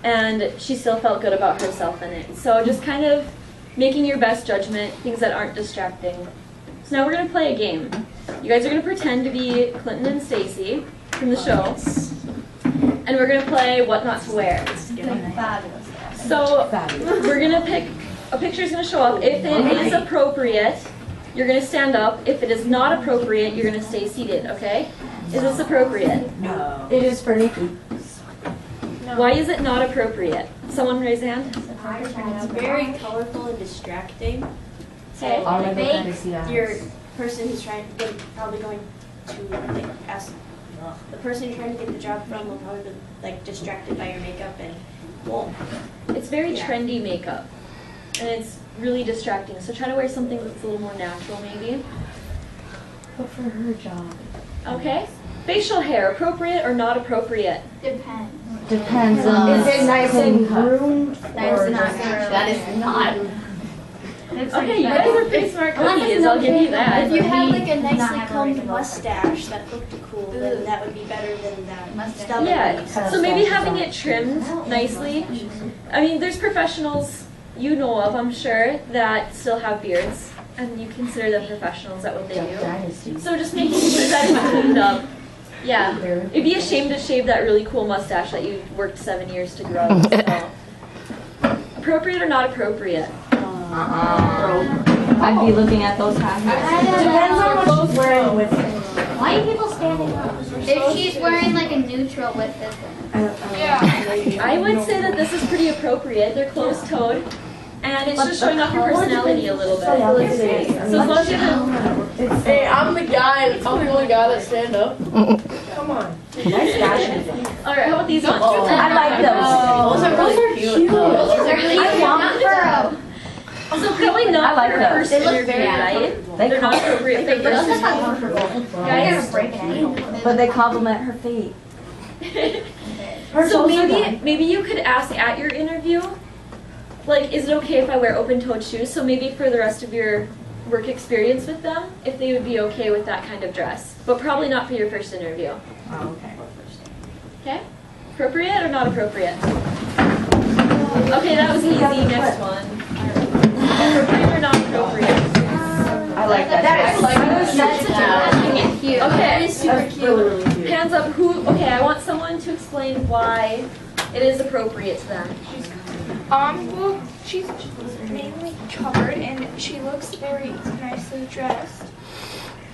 and she still felt good about herself in it. So just kind of making your best judgment, things that aren't distracting. So now we're going to play a game. You guys are going to pretend to be Clinton and Stacy from the show, and we're going to play What Not to Wear. So we're going to pick, a picture is going to show up. If it is appropriate, you're going to stand up. If it is not appropriate, you're going to stay seated, okay? Is this appropriate? No. It is for Nikki. Why is it not appropriate? Someone raise a hand. It's very colorful and distracting. Okay. So your person who's probably going to ask the person you're trying to get the job from will probably be distracted by your makeup and won't. It's very trendy makeup, and it's really distracting. So try to wear something that's a little more natural, maybe. But for her job. Okay. Facial hair, appropriate or not appropriate? Depends. Depends on. Is it nice and groomed? That is not. Okay, you guys are pretty smart cookies, I'll give you that. If you had a nicely combed mustache that looked cool, then that would be better than that stubble. Yeah, so maybe having it trimmed nicely. I mean, there's professionals you know of, I'm sure, that still have beards, and you consider them professionals at what they do. So just making sure that it's cleaned up. Yeah, it'd be a shame to shave that really cool mustache that you worked 7 years to grow. So. Appropriate or not appropriate? I'd be looking at those half. Depends on what she's wearing with it. Why are people standing up? If she's wearing like a neutral with it, then. I would say that this is pretty appropriate. They're closed-toed, and it's just showing off your personality a little bit. So as long as you have... Hey, I'm the only guy that stand up. Come on. Nice fashion. All right, how about these ones? I like those. Those are cute. Those are really cute. So probably not I like for a those. first They look interview, very right? They're not appropriate for Those first are interview. comfortable. Guys, But they compliment her feet. so maybe you could ask at your interview, like, is it okay if I wear open-toed shoes? So maybe for the rest of your work experience with them, if they would be okay with that kind of dress. But probably not for your first interview. Oh, okay. Okay? Appropriate or not appropriate? Okay, that was easy. Next one. Appropriate or not appropriate? I like that. That's cute. Okay. That is super cute. Hands up. Who? Okay, I want someone to explain why it is appropriate to them. Well, she's mainly covered and she looks very nicely dressed.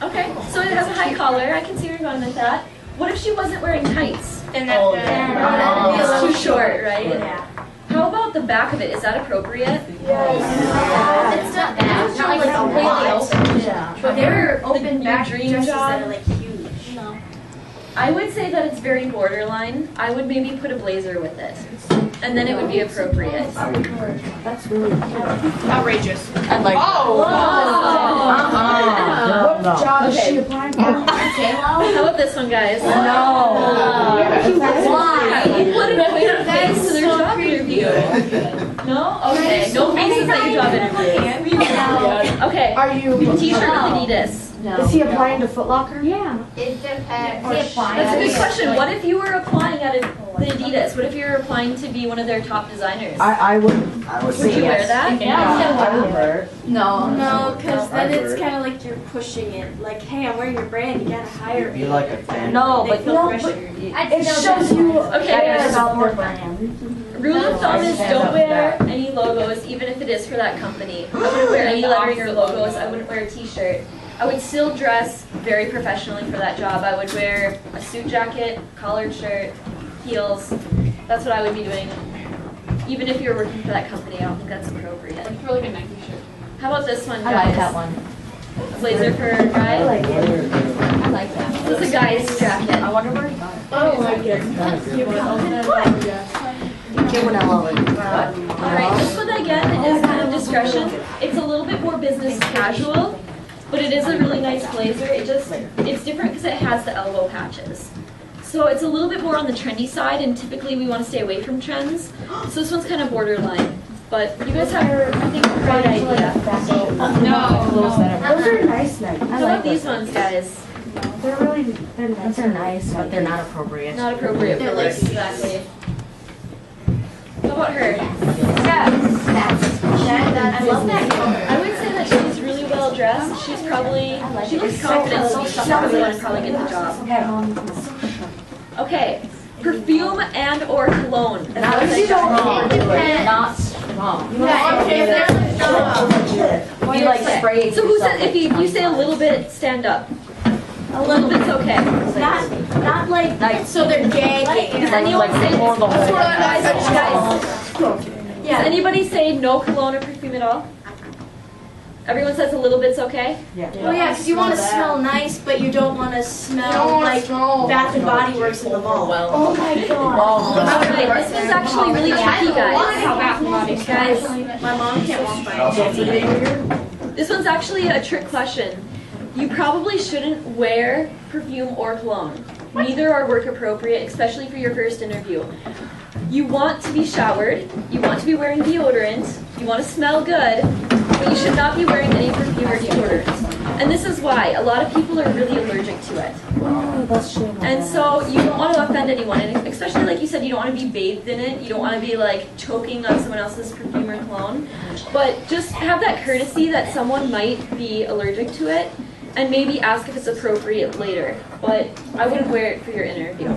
Okay, so it has a high collar. I can see where you're going with that. What if she wasn't wearing tights? And It's too short, right? Yeah. How about the back of it? Is that appropriate? It's not bad. It's not like completely open. But there are open your back dream dresses job? that are huge. No. I would say that it's very borderline. I would maybe put a blazer with it, and then it would be appropriate. That's really cute. Outrageous. I like What job is Okay. she applying for? How about this one, guys? No. Why? You put a clear face to their job interview. No? Okay. No faces at your job interview. Okay. Are you? T-shirt with Adidas. Is he applying to Foot Locker? Yeah. It depends. That's a good question. What if you were applying at the Adidas? What if you were applying to be one of their top designers? I would Would say you wear yes. that? I would wear it. No, because then it's kind of like you're pushing it. Like, hey, I'm wearing your brand. You gotta hire me. Be like a fan. No, They but feel pressure. It shows you Okay, care guys. about their brand. Rule of thumb is don't wear any logos, even if it is for that company. I wouldn't wear any lettering or logos. I wouldn't wear a t-shirt. I would still dress very professionally for that job. I would wear a suit jacket, collared shirt, heels. That's what I would be doing. Even if you're working for that company, I don't think that's appropriate. For like a Nike shirt. How about this one, I guys? like that one. Blazer for a guy. I like it. I like that. This is a guy's jacket. I wonder where he got it. I don't like it. Give one Alright, this one again is kind of discretion. It's a little bit more business casual, but it is a really nice blazer. It's different because it has the elbow patches. So it's a little bit more on the trendy side, and typically we want to stay away from trends. So this one's kind of borderline. But you guys have, I think, a great idea. Those are nice nights. How about these ones, guys? They're nice. They're nice, but they're not appropriate. Not appropriate for this, exactly. about her? I love that color. I would say that she's really well dressed. She looks confident, so she's probably going to probably get the job. Okay, perfume and or cologne. Not strong. Not strong. You like spray it So who said, yourself. if you say a little bit, stand up. A little bit's okay. Not like so they're gagging. Does anyone say, more the whole guys, does anybody say no cologne or perfume at all? Everyone says a little bit's okay? Oh yeah, because you want to smell nice, but you don't want to smell like Bath and Body Works in the mall. Oh my god. Alright, this one's actually really tricky, guys. Guys, My mom can't walk by. this one's actually a trick question. You probably shouldn't wear perfume or cologne. Neither are work appropriate, especially for your first interview. You want to be showered, you want to be wearing deodorant, you want to smell good, but you should not be wearing any perfume or deodorant. And this is why. A lot of people are really allergic to it. And so you don't want to offend anyone, and especially like you said, you don't want to be bathed in it, you don't want to be like choking on someone else's perfume or cologne. But just have that courtesy that someone might be allergic to it, and maybe ask if it's appropriate later. But I wouldn't wear it for your interview.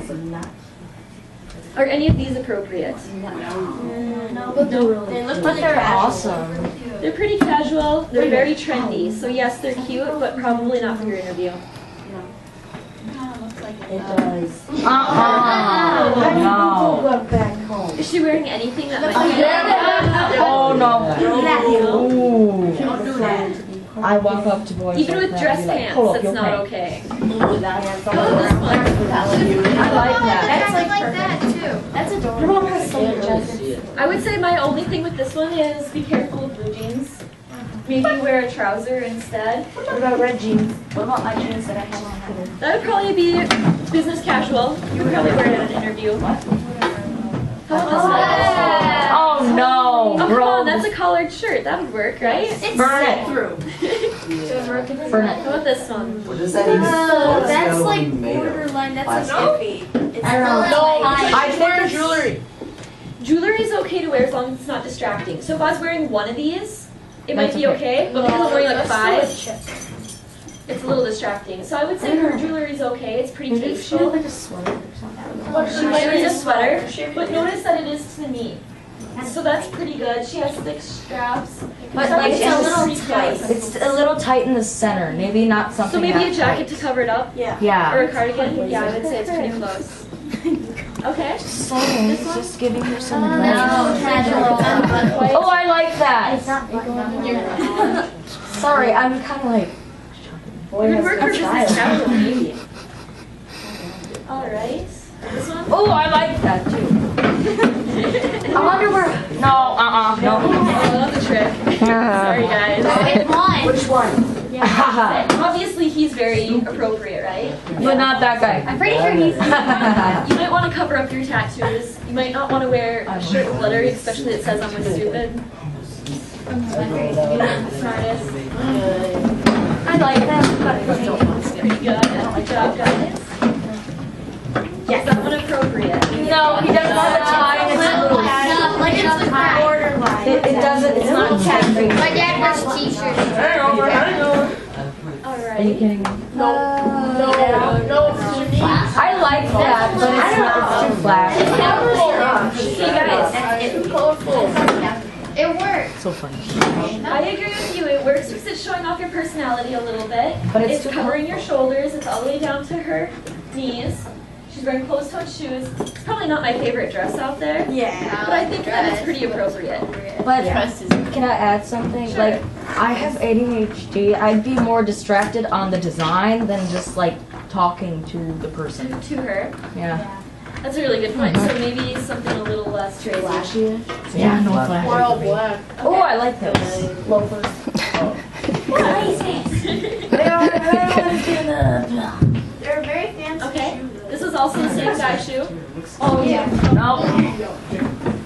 Are any of these appropriate? No, they look really casual. Awesome. They're pretty casual, they're very trendy, so yes, they're cute, but probably not for your interview. It does. No. Is she wearing anything that might be Oh no. Ooh. I walk up to boys Even like with that, dress be like, pants, "Pull up that's your not pants." okay. I like that. I like that too. That's adorable. I would say my only thing with this one is be careful with blue jeans. Maybe wear a trouser instead. What about red jeans? What about my jeans that I have on? That would probably be business casual. You would probably wear it at an interview. How about this one? Oh no. Oh, come Bro. on, that's a collared shirt. That would work, right? Burn it. Through. Burn How it. about this one? What does that even what is That's that like even made of? borderline. That's Plastic? like iffy. It's I don't know. I think it's jewelry. Jewelry is okay to wear as long as it's not distracting. So if I was wearing one of these, it might That's be okay. okay, but because I'm wearing like That's five, it's a little distracting. So I would say her jewelry is okay. It's pretty tasteful. like a sweater or something. She might wear a sweater, but notice that it is to the knee. So that's pretty good. She has thick straps. But So like it's it's a little tight. It's a little tight in the center. Maybe not So something. maybe a that jacket tight. to cover it up, Yeah. or Yeah. a cardigan. Yeah, I would say it's pretty close. Okay. Just giving her some No, advice. casual. Oh, I like that. Sorry, I'm kind of like. It would work for business casual, maybe. All right. This one. Oh, I like that too. I wonder where. No, no. I love the trick. Sorry, guys. Pick one. Which one? Obviously, he's very appropriate, right? But not that guy. I'm pretty sure he's. You might want to cover up your tattoos. You might not want to wear a shirt with lettering, especially that says I'm with stupid. Smartest. I like that. Pretty good. Good job, guys. Yes, that one appropriate. No, he doesn't have a tie. It's a little. No, like it's the tie. Borderline. It doesn't. It's not tattooed. My dad wears a t-shirt. All Are you right. kidding me? No, it's unique. I like that, but it's not. It's too flashy. See, guys. Colorful. It works. So funny. I agree with you. It works because it's showing off your personality a little bit. But it's too covering your shoulders. It's all the way down to her knees. She's wearing closed-toed shoes. It's probably not my favorite dress out there, Yeah. but I think that it's pretty appropriate. But can I add something? Sure. Like, I have ADHD. I'd be more distracted on the design than just like talking to the person. To her. Yeah. That's a really good point. So maybe something a little less crazy. Yeah, no flash. We're all black. Oh, I like those loafers. They're very fancy. Okay. This is also the same size shoe. Oh yeah. No.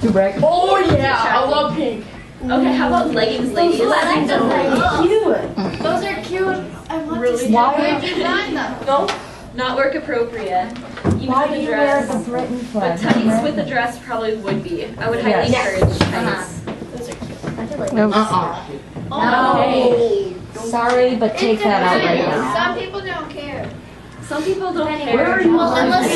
Too bright. Oh yeah, I love pink. Okay, how about leggings, ladies? I like those leggings. Those are cute. I want Really? to Why? Where'd you find them? No, Not work appropriate. Even Why with do a you wear dress. the Britain But flag? tights with a dress probably would be. I would highly Yes. encourage tights. Those are cute. I feel like Okay. Sorry, but take that out right now. Some people don't care. Some people don't Well, care. unless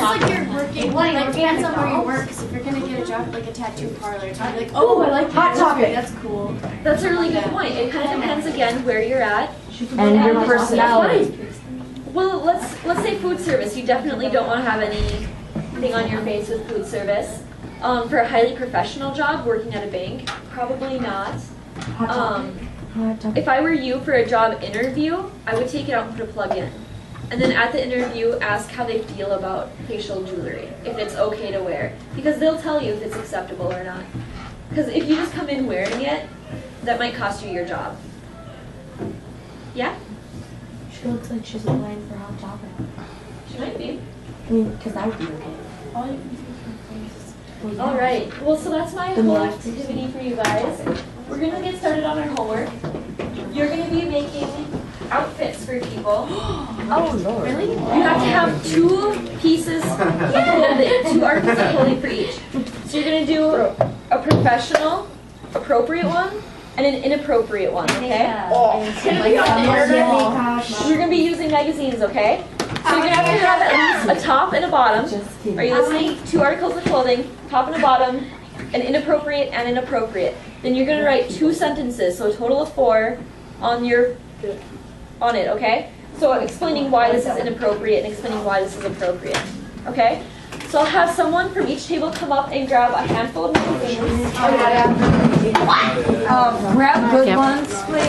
like you're working, like depends on where you work. Because if you're gonna get a job like a tattoo parlor, it's gonna be like, oh, I like Hot topic. That's cool. That's a really good point. It kind of depends again where you're at. And your personality. Well, let's say food service. You definitely don't want to have anything on your face with food service. For a highly professional job, working at a bank, probably not. If I were you for a job interview, I would take it out and put a plug in. And then at the interview, ask how they feel about facial jewelry, if it's okay to wear. Because they'll tell you if it's acceptable or not. Because if you just come in wearing it, that might cost you your job. Yeah? She looks like she's applying for Hot Topic. She might be. I mean, because that would be okay. All right. Well, so that's my whole activity for you guys. We're going to get started on our homework. You're going to be making outfits for people. Oh, Lord. Really? You have to have 2 pieces of clothing, 2 articles of clothing for each. So you're going to do a professional, appropriate one, and an inappropriate one, okay? We're going to be using magazines, okay? So you're going to have at least a top and a bottom. Are you listening? 2 articles of clothing, top and a bottom, an inappropriate and an appropriate. Then you're going to write 2 sentences, so a total of 4 on it, okay? So explaining why this is inappropriate and explaining why this is appropriate, okay? So I'll have someone from each table come up and grab a handful of magazines. Grab good ones, please.